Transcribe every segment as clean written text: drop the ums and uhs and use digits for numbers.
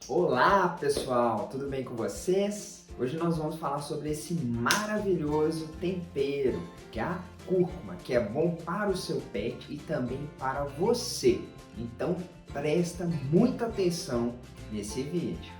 Olá pessoal, tudo bem com vocês? Hoje nós vamos falar sobre esse maravilhoso tempero, que é a cúrcuma, que é bom para o seu pet e também para você. Então presta muita atenção nesse vídeo.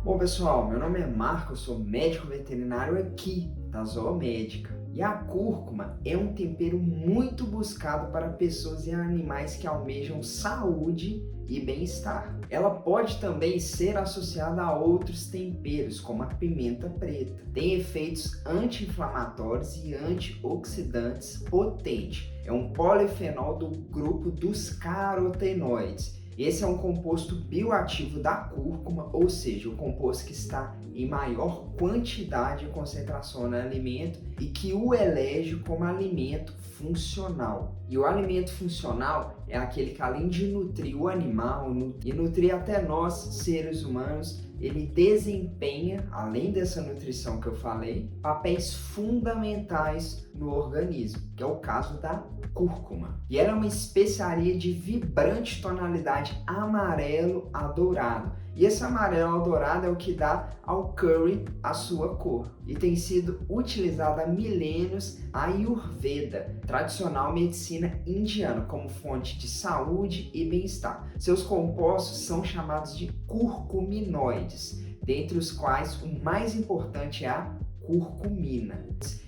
Bom pessoal, meu nome é Marco, eu sou médico veterinário aqui da Zoomédica. E a cúrcuma é um tempero muito buscado para pessoas e animais que almejam saúde e bem-estar. Ela pode também ser associada a outros temperos, como a pimenta preta. Tem efeitos anti-inflamatórios e antioxidantes potentes. É um polifenol do grupo dos carotenoides. Esse é um composto bioativo da cúrcuma, ou seja, o composto que está em maior quantidade e concentração no alimento e que o elege como alimento funcional. E o alimento funcional é aquele que, além de nutrir o animal e nutrir até nós, seres humanos, ele desempenha, além dessa nutrição que eu falei, papéis fundamentais no organismo, que é o caso da cúrcuma. E ela é uma especiaria de vibrante tonalidade amarelo a dourado. E esse amarelo dourado é o que dá ao curry a sua cor. E tem sido utilizado há milênios a Ayurveda, tradicional medicina indiana, como fonte de saúde e bem-estar. Seus compostos são chamados de curcuminoides, dentre os quais o mais importante é a curcumina.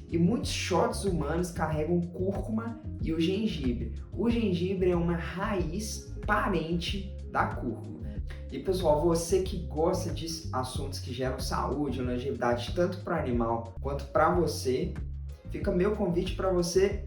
E muitos shots humanos carregam cúrcuma e o gengibre. O gengibre é uma raiz parente da cúrcuma. E pessoal, você que gosta de assuntos que geram saúde e longevidade tanto para o animal quanto para você, fica meu convite para você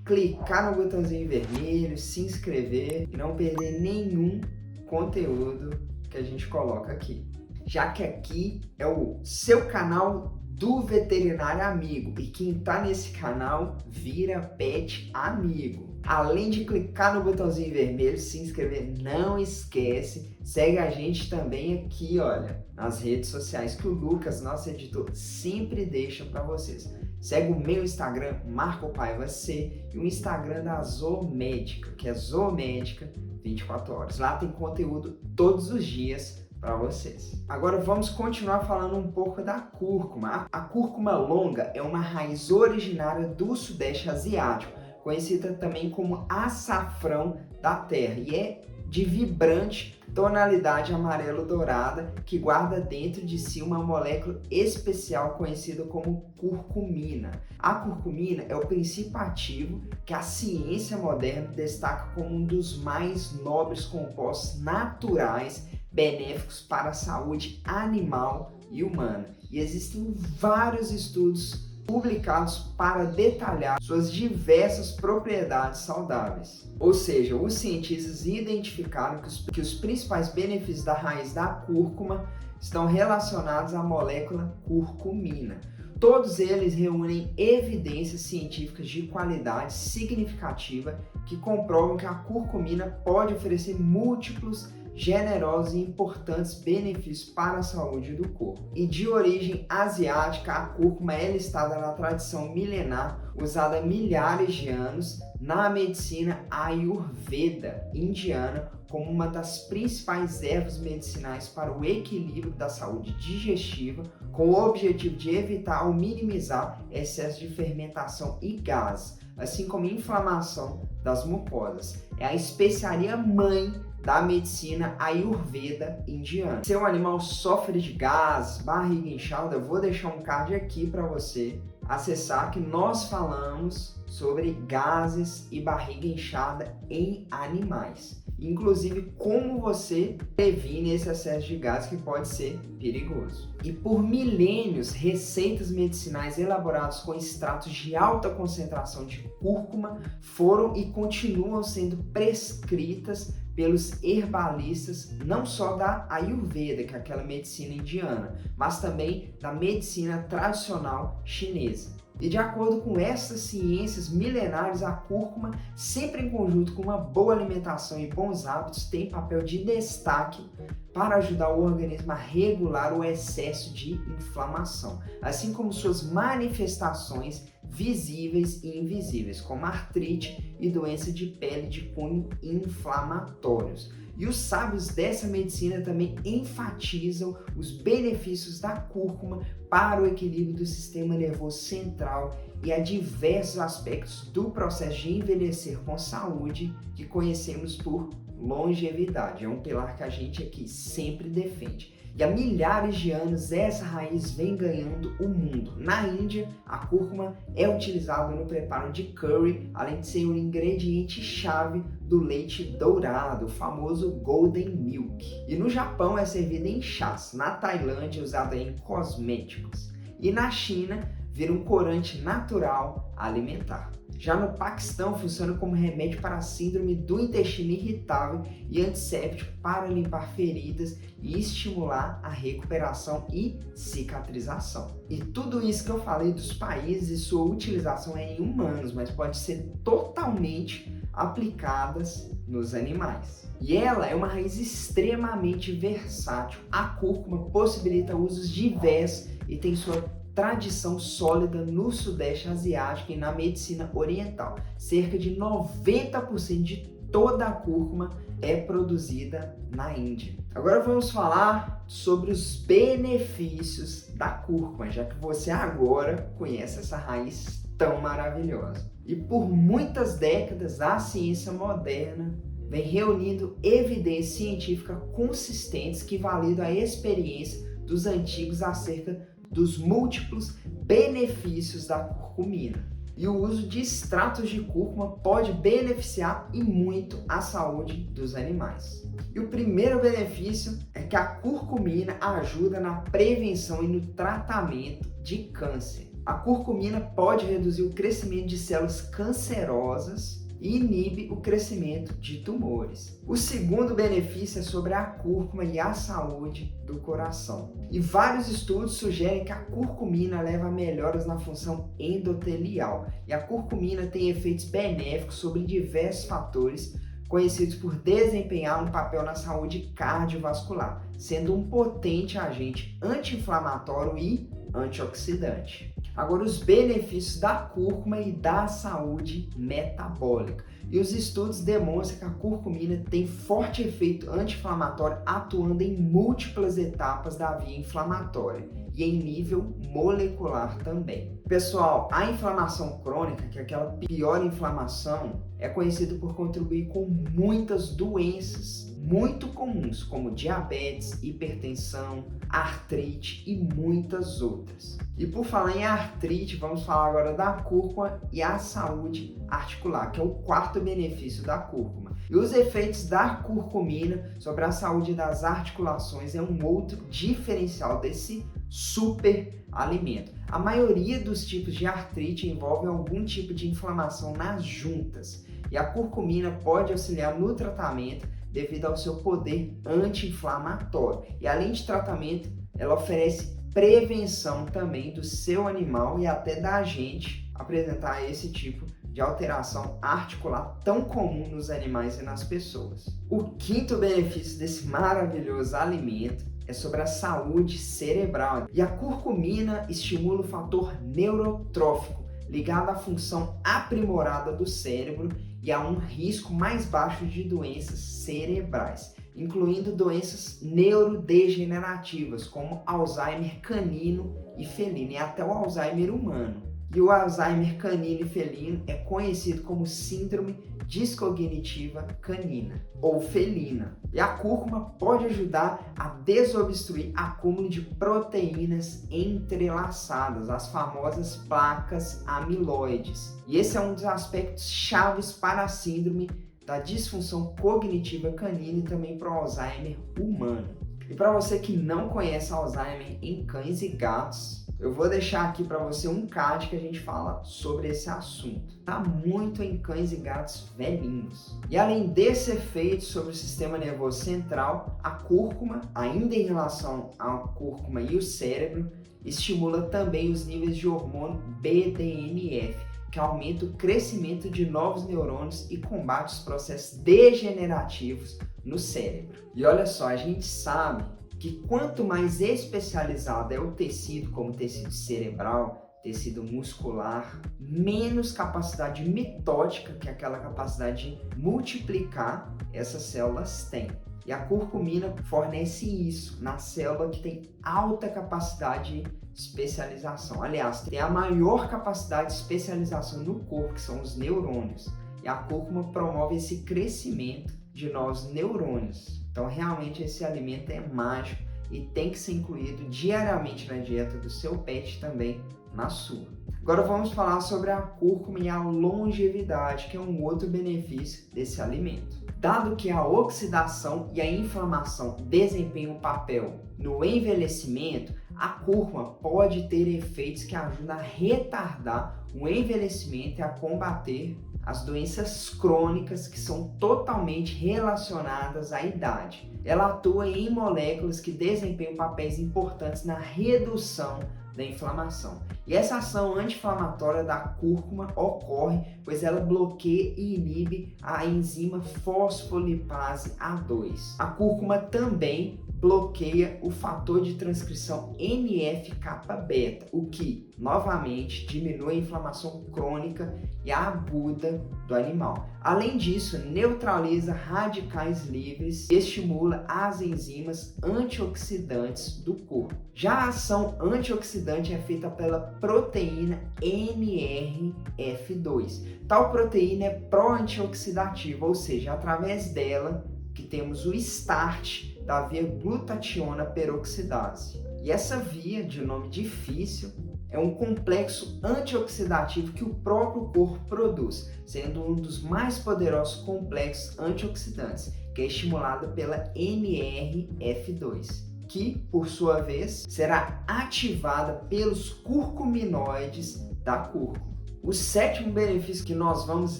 clicar no botãozinho vermelho, se inscrever e não perder nenhum conteúdo que a gente coloca aqui. Já que aqui é o seu canal do veterinário amigo e quem está nesse canal vira pet amigo. Além de clicar no botãozinho vermelho, se inscrever, não esquece, segue a gente também aqui, olha, nas redes sociais que o Lucas, nosso editor, sempre deixa para vocês. Segue o meu Instagram, Marco Paiva C, e o Instagram da Zoomédica, que é Zoomédica 24 horas. Lá tem conteúdo todos os dias para vocês. Agora vamos continuar falando um pouco da cúrcuma. A cúrcuma longa é uma raiz originária do Sudeste Asiático, conhecida também como açafrão da terra, e é de vibrante tonalidade amarelo-dourada que guarda dentro de si uma molécula especial conhecida como curcumina. A curcumina é o princípio ativo que a ciência moderna destaca como um dos mais nobres compostos naturais benéficos para a saúde animal e humana. E existem vários estudos publicados para detalhar suas diversas propriedades saudáveis. Ou seja, os cientistas identificaram que os principais benefícios da raiz da cúrcuma estão relacionados à molécula curcumina. Todos eles reúnem evidências científicas de qualidade significativa que comprovam que a curcumina pode oferecer múltiplos, generosos e importantes benefícios para a saúde do corpo. E de origem asiática, a cúrcuma é listada na tradição milenar, usada há milhares de anos na medicina Ayurveda indiana como uma das principais ervas medicinais para o equilíbrio da saúde digestiva, com o objetivo de evitar ou minimizar excesso de fermentação e gases, assim como inflamação das mucosas. É a especiaria mãe da medicina Ayurveda indiana. Se o animal sofre de gases, barriga inchada, eu vou deixar um card aqui para você acessar, que nós falamos sobre gases e barriga inchada em animais. Inclusive como você previne esse excesso de gases que pode ser perigoso. E por milênios, receitas medicinais elaboradas com extratos de alta concentração de cúrcuma foram e continuam sendo prescritas pelos herbalistas, não só da Ayurveda, que é aquela medicina indiana, mas também da medicina tradicional chinesa. E de acordo com essas ciências milenares, a cúrcuma, sempre em conjunto com uma boa alimentação e bons hábitos, tem papel de destaque para ajudar o organismo a regular o excesso de inflamação, assim como suas manifestações visíveis e invisíveis, como artrite e doença de pele de cunho inflamatórios. E os sábios dessa medicina também enfatizam os benefícios da cúrcuma para o equilíbrio do sistema nervoso central e a diversos aspectos do processo de envelhecer com saúde que conhecemos por longevidade. É um pilar que a gente aqui sempre defende. E há milhares de anos essa raiz vem ganhando o mundo. Na Índia, a cúrcuma é utilizada no preparo de curry, além de ser um ingrediente-chave do leite dourado, o famoso Golden Milk. E no Japão é servida em chás, na Tailândia é usada em cosméticos e na China vira um corante natural alimentar. Já no Paquistão funciona como remédio para a síndrome do intestino irritável e antisséptico para limpar feridas e estimular a recuperação e cicatrização. E tudo isso que eu falei dos países e sua utilização é em humanos, mas pode ser totalmente aplicadas nos animais. E ela é uma raiz extremamente versátil. A cúrcuma possibilita usos diversos e tem sua tradição sólida no Sudeste Asiático e na medicina oriental. Cerca de 90% de toda a cúrcuma é produzida na Índia. Agora vamos falar sobre os benefícios da cúrcuma, já que você agora conhece essa raiz tão maravilhosa. E por muitas décadas a ciência moderna vem reunindo evidências científicas consistentes que validam a experiência dos antigos acerca dos múltiplos benefícios da curcumina. E o uso de extratos de cúrcuma pode beneficiar e muito a saúde dos animais. E o primeiro benefício é que a curcumina ajuda na prevenção e no tratamento de câncer. A curcumina pode reduzir o crescimento de células cancerosas e inibe o crescimento de tumores. O segundo benefício é sobre a cúrcuma e a saúde do coração. E vários estudos sugerem que a curcumina leva a melhoras na função endotelial. E a curcumina tem efeitos benéficos sobre diversos fatores conhecidos por desempenhar um papel na saúde cardiovascular, sendo um potente agente anti-inflamatório e antioxidante. Agora, os benefícios da cúrcuma e da saúde metabólica. E os estudos demonstram que a curcumina tem forte efeito anti-inflamatório atuando em múltiplas etapas da via inflamatória e em nível molecular também. Pessoal, a inflamação crônica, que é aquela pior inflamação, é conhecida por contribuir com muitas doenças muito comuns, como diabetes, hipertensão, artrite e muitas outras. E por falar em artrite, vamos falar agora da cúrcuma e a saúde articular, que é o quarto benefício da cúrcuma. E os efeitos da curcumina sobre a saúde das articulações é um outro diferencial desse super alimento. A maioria dos tipos de artrite envolve algum tipo de inflamação nas juntas, e a curcumina pode auxiliar no tratamento devido ao seu poder anti-inflamatório. E além de tratamento, ela oferece prevenção também do seu animal e até da gente apresentar esse tipo de alteração articular tão comum nos animais e nas pessoas. O quinto benefício desse maravilhoso alimento é sobre a saúde cerebral. E a curcumina estimula o fator neurotrófico, ligado à função aprimorada do cérebro e a um risco mais baixo de doenças cerebrais, incluindo doenças neurodegenerativas, como Alzheimer canino e felino, e até o Alzheimer humano. E o Alzheimer canino e felino é conhecido como síndrome descognitiva canina ou felina. E a cúrcuma pode ajudar a desobstruir acúmulo de proteínas entrelaçadas, as famosas placas amiloides. E esse é um dos aspectos chaves para a síndrome da disfunção cognitiva canina e também para o Alzheimer humano. E para você que não conhece Alzheimer em cães e gatos, eu vou deixar aqui para você um card que a gente fala sobre esse assunto. Tá muito em cães e gatos velhinhos. E além desse efeito sobre o sistema nervoso central, a cúrcuma, ainda em relação à cúrcuma e o cérebro, estimula também os níveis de hormônio BDNF, que aumenta o crescimento de novos neurônios e combate os processos degenerativos no cérebro. E olha só, a gente sabe que quanto mais especializado é o tecido, como o tecido cerebral, tecido muscular, menos capacidade mitótica, que é aquela capacidade de multiplicar essas células tem. E a curcumina fornece isso na célula que tem alta capacidade de especialização. Aliás, tem a maior capacidade de especialização no corpo, que são os neurônios. E a cúrcuma promove esse crescimento de novos neurônios. Então, realmente, esse alimento é mágico e tem que ser incluído diariamente na dieta do seu pet, também na sua. Agora vamos falar sobre a cúrcuma e a longevidade, que é um outro benefício desse alimento. Dado que a oxidação e a inflamação desempenham um papel no envelhecimento, a cúrcuma pode ter efeitos que ajudam a retardar o envelhecimento e a combater as doenças crônicas que são totalmente relacionadas à idade. Ela atua em moléculas que desempenham papéis importantes na redução da inflamação. E essa ação anti-inflamatória da cúrcuma ocorre pois ela bloqueia e inibe a enzima fosfolipase A2. A cúrcuma também bloqueia o fator de transcrição NF-kappa-beta, o que, novamente, diminui a inflamação crônica e aguda do animal. Além disso, neutraliza radicais livres e estimula as enzimas antioxidantes do corpo. Já a ação antioxidante é feita pela proteína NRF2. Tal proteína é pró-antioxidativa, ou seja, através dela que temos o start da via glutationa peroxidase. E essa via, de nome difícil, é um complexo antioxidativo que o próprio corpo produz, sendo um dos mais poderosos complexos antioxidantes, que é estimulado pela NRF2, que, por sua vez, será ativada pelos curcuminoides da cúrcuma. O sétimo benefício que nós vamos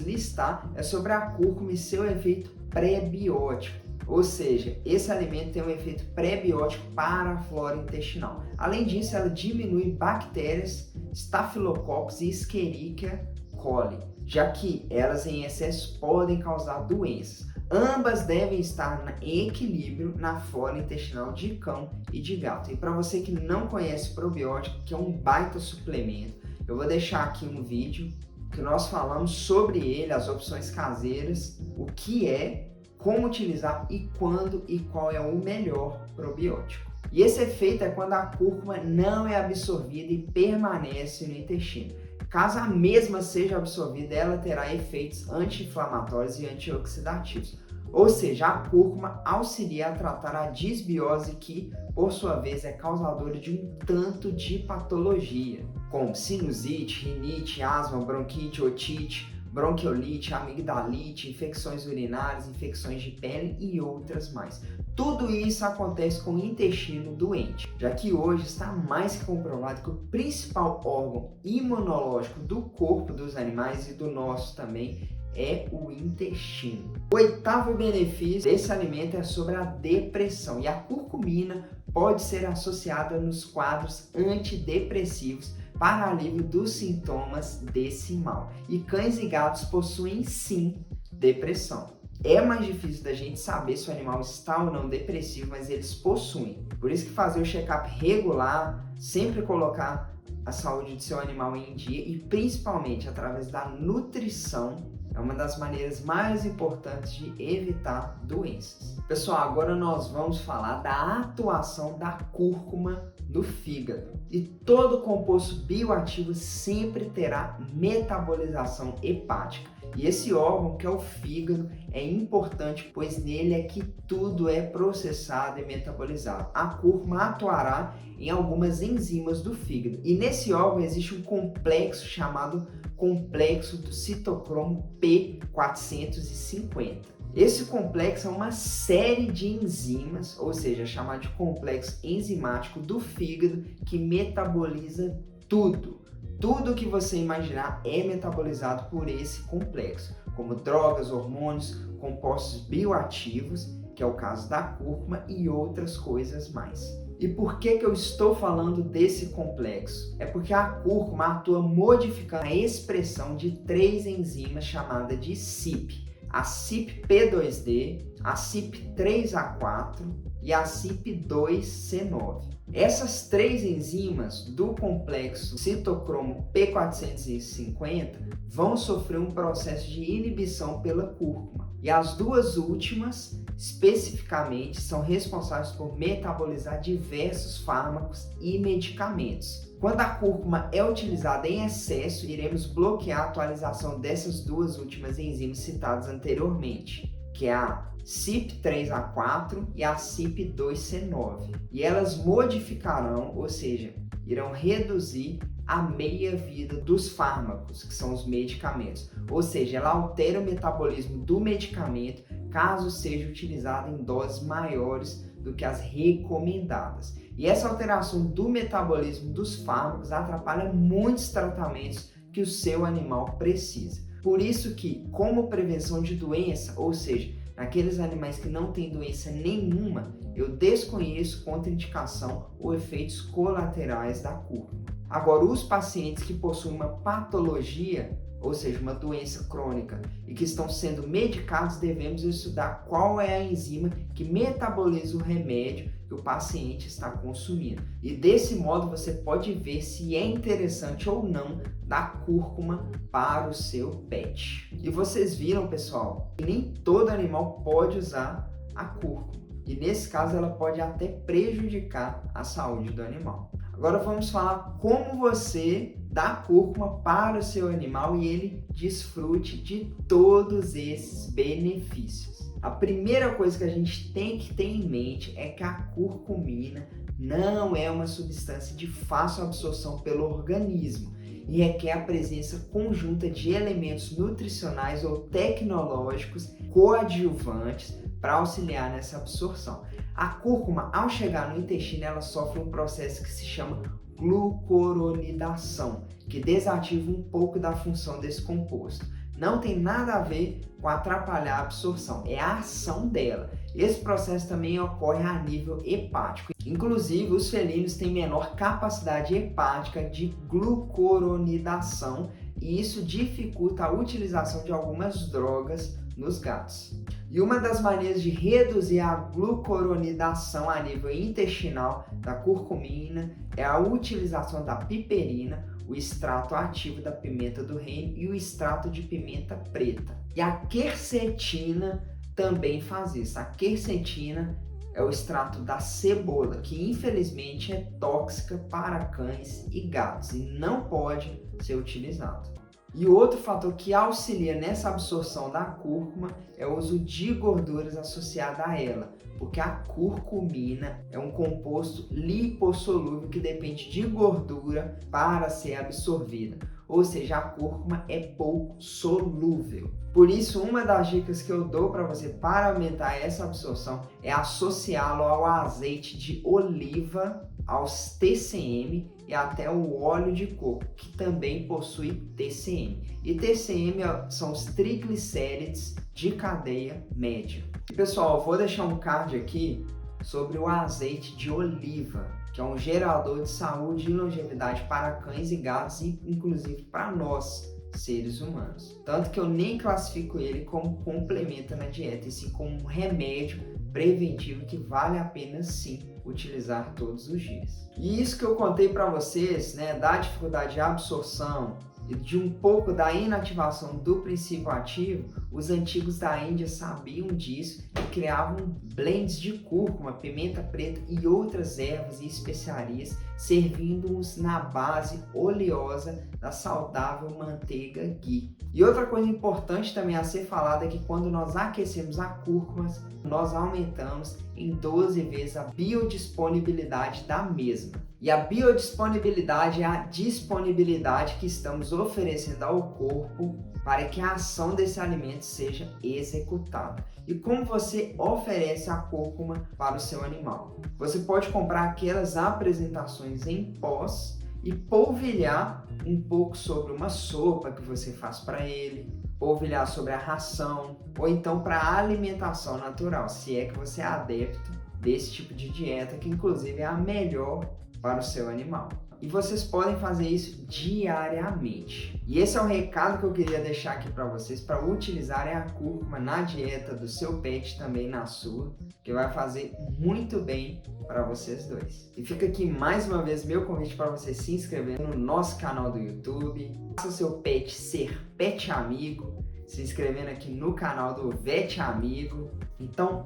listar é sobre a cúrcuma e seu efeito pré-biótico. Ou seja, esse alimento tem um efeito pré-biótico para a flora intestinal. Além disso, ela diminui bactérias, Staphylococcus e Escherichia coli, já que elas em excesso podem causar doenças. Ambas devem estar em equilíbrio na flora intestinal de cão e de gato. E para você que não conhece o probiótico, que é um baita suplemento, eu vou deixar aqui um vídeo que nós falamos sobre ele, as opções caseiras, o que é, como utilizar e quando e qual é o melhor probiótico. E esse efeito é quando a cúrcuma não é absorvida e permanece no intestino. Caso a mesma seja absorvida, ela terá efeitos anti-inflamatórios e antioxidativos. Ou seja, a cúrcuma auxilia a tratar a disbiose que, por sua vez, é causadora de um tanto de patologia, como sinusite, rinite, asma, bronquite, otite, bronquiolite, amigdalite, infecções urinárias, infecções de pele e outras mais. Tudo isso acontece com o intestino doente, já que hoje está mais que comprovado que o principal órgão imunológico do corpo dos animais e do nosso também é o intestino. O oitavo benefício desse alimento é sobre a depressão, e a curcumina pode ser associada nos quadros antidepressivos para alívio dos sintomas desse mal. E cães e gatos possuem sim depressão. É mais difícil da gente saber se o animal está ou não depressivo, mas eles possuem. Por isso que fazer o check-up regular, sempre colocar a saúde do seu animal em dia e principalmente através da nutrição é uma das maneiras mais importantes de evitar doenças. Pessoal, agora nós vamos falar da atuação da cúrcuma no fígado. E todo composto bioativo sempre terá metabolização hepática. E esse órgão, que é o fígado, é importante, pois nele é que tudo é processado e metabolizado. A cúrcuma atuará em algumas enzimas do fígado. E nesse órgão existe um complexo chamado complexo do citocromo P450. Esse complexo é uma série de enzimas, ou seja, chamado de complexo enzimático do fígado, que metaboliza tudo. Tudo que você imaginar é metabolizado por esse complexo, como drogas, hormônios, compostos bioativos, que é o caso da cúrcuma, e outras coisas mais. E por que eu estou falando desse complexo? É porque a cúrcuma atua modificando a expressão de três enzimas chamadas de CYP. A CYP-P2D, a CYP3A4 e a CYP2C9. Essas três enzimas do complexo citocromo P450 vão sofrer um processo de inibição pela cúrcuma. E as duas últimas, especificamente, são responsáveis por metabolizar diversos fármacos e medicamentos. Quando a cúrcuma é utilizada em excesso, iremos bloquear a atualização dessas duas últimas enzimas citadas anteriormente, que é a CYP3A4 e a CYP2C9. E elas modificarão, ou seja, irão reduzir a meia-vida dos fármacos, que são os medicamentos. Ou seja, ela altera o metabolismo do medicamento caso seja utilizado em doses maiores do que as recomendadas. E essa alteração do metabolismo dos fármacos atrapalha muitos tratamentos que o seu animal precisa. Por isso que, como prevenção de doença, ou seja, naqueles animais que não têm doença nenhuma, eu desconheço contraindicação ou efeitos colaterais da cúrcuma. Agora, os pacientes que possuem uma patologia, ou seja, uma doença crônica, e que estão sendo medicados, devemos estudar qual é a enzima que metaboliza o remédio que o paciente está consumindo. E desse modo você pode ver se é interessante ou não dar cúrcuma para o seu pet. E vocês viram, pessoal, que nem todo animal pode usar a cúrcuma. E nesse caso ela pode até prejudicar a saúde do animal. Agora vamos falar como você dá cúrcuma para o seu animal e ele desfrute de todos esses benefícios. A primeira coisa que a gente tem que ter em mente é que a curcumina não é uma substância de fácil absorção pelo organismo e requer a presença conjunta de elementos nutricionais ou tecnológicos coadjuvantes para auxiliar nessa absorção. A cúrcuma, ao chegar no intestino, ela sofre um processo que se chama glucoronidação, que desativa um pouco da função desse composto. Não tem nada a ver com atrapalhar a absorção, é a ação dela. Esse processo também ocorre a nível hepático. Inclusive, os felinos têm menor capacidade hepática de glucoronidação e isso dificulta a utilização de algumas drogas nos gatos. E uma das maneiras de reduzir a glucoronidação a nível intestinal da curcumina é a utilização da piperina, o extrato ativo da pimenta do reino e o extrato de pimenta preta. E a quercetina também faz isso. A quercetina é o extrato da cebola, que infelizmente é tóxica para cães e gatos e não pode ser utilizado. E outro fator que auxilia nessa absorção da cúrcuma é o uso de gorduras associadas a ela, porque a curcumina é um composto lipossolúvel que depende de gordura para ser absorvida, ou seja, a cúrcuma é pouco solúvel. Por isso, uma das dicas que eu dou para você para aumentar essa absorção é associá-lo ao azeite de oliva, aos TCM e até o óleo de coco, que também possui TCM. E TCM são os triglicérides de cadeia média. E pessoal, eu vou deixar um card aqui sobre o azeite de oliva, que é um gerador de saúde e longevidade para cães e gatos e inclusive para nós, seres humanos. Tanto que eu nem classifico ele como complemento na dieta, e sim como um remédio preventivo que vale a pena sim utilizar todos os dias. E isso que eu contei para vocês, da dificuldade de absorção e de um pouco da inativação do princípio ativo, os antigos da Índia sabiam disso e criavam blends de cúrcuma, pimenta preta e outras ervas e especiarias, servindo-os na base oleosa da saudável manteiga ghee. E outra coisa importante também a ser falada é que quando nós aquecemos a cúrcuma, nós aumentamos em 12 vezes a biodisponibilidade da mesma. E a biodisponibilidade é a disponibilidade que estamos oferecendo ao corpo para que a ação desse alimento seja executada. E como você oferece a cúrcuma para o seu animal? Você pode comprar aquelas apresentações em pós e polvilhar um pouco sobre uma sopa que você faz para ele, polvilhar sobre a ração, ou então para a alimentação natural, se é que você é adepto desse tipo de dieta, que inclusive é a melhor para o seu animal. E vocês podem fazer isso diariamente. E esse é o recado que eu queria deixar aqui para vocês, para utilizarem a cúrcuma na dieta do seu pet, também na sua, que vai fazer muito bem para vocês dois. E fica aqui mais uma vez meu convite para você se inscrever no nosso canal do YouTube, faça o seu pet ser pet amigo, se inscrevendo aqui no canal do Vet Amigo. Então,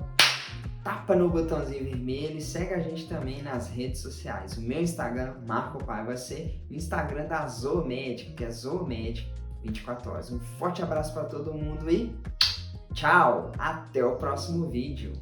tapa no botãozinho vermelho e segue a gente também nas redes sociais. O meu Instagram, Marco Paiva, vai ser o Instagram da Zoomédica, que é Zoomédica 24 horas. Um forte abraço para todo mundo e tchau! Até o próximo vídeo!